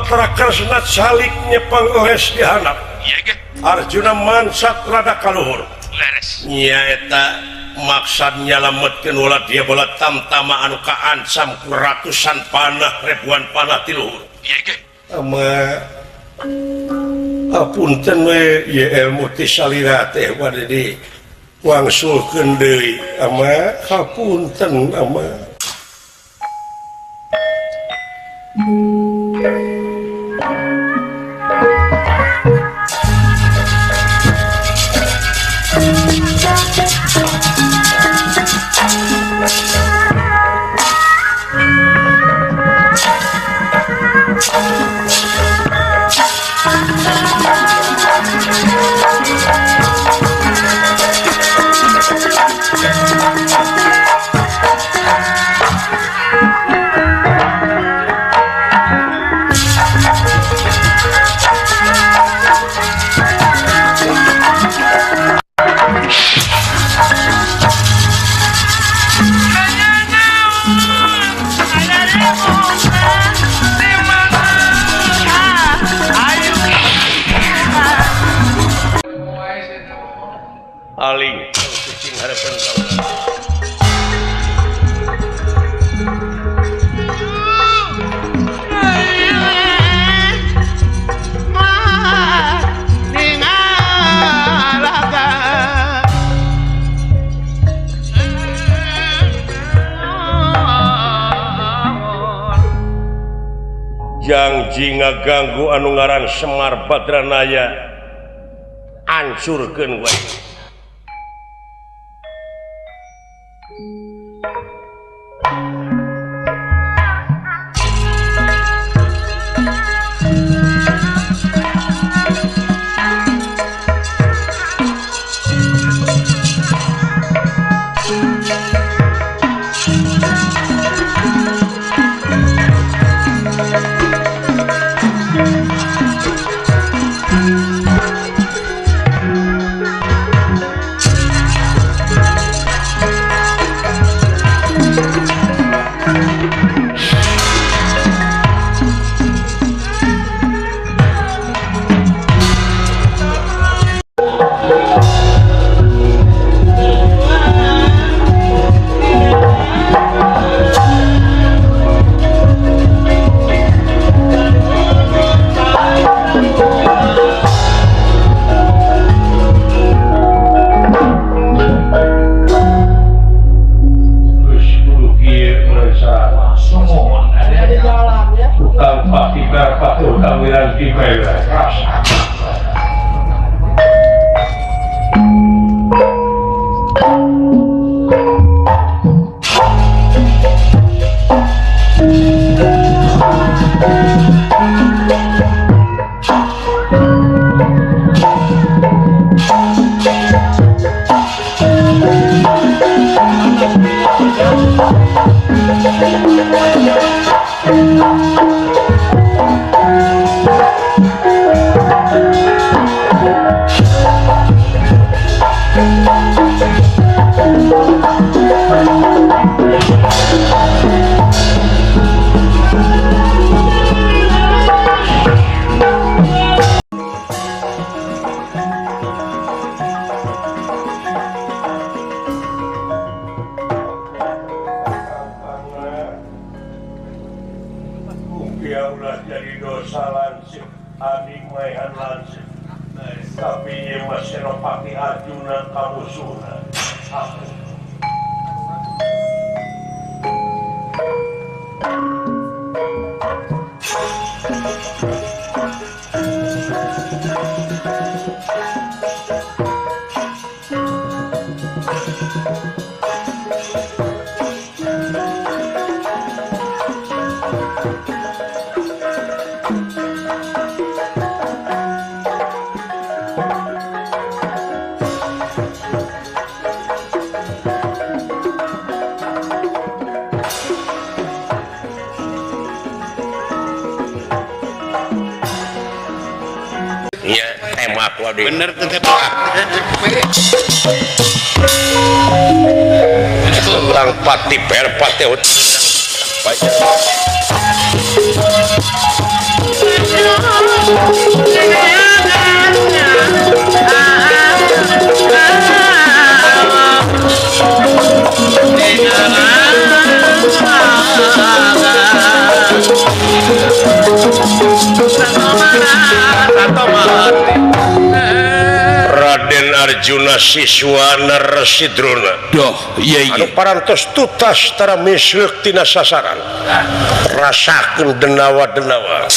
Patrakarsna salik nyepang les dihanap. Iya ge. Arjuna mansat rada kaluhur. Leres. Nya eta maksad nyalametkeun ulah dia bola tamtama anu kaancam ku ratusan panah ribuan panah ti luhur. Iya ge. Apunten we ye ilmu ti salira teh bade di wangsulkeun deui hapunten aling kucing harapan kaula. Janji ngaganggu anu ngaran Semar Badranaya hancurkeun we. Ya ulah jadi dosa lancip adik maihan lancip tapi ia masih Senopati Arjuna kamusuhan aku bener tetep Lang pati per pati Raden Arjuna siswa Narsidruna. Doh, iya Anu parantos tutas tara misleuk tina sasaran. Rasakeun denawa-denawa.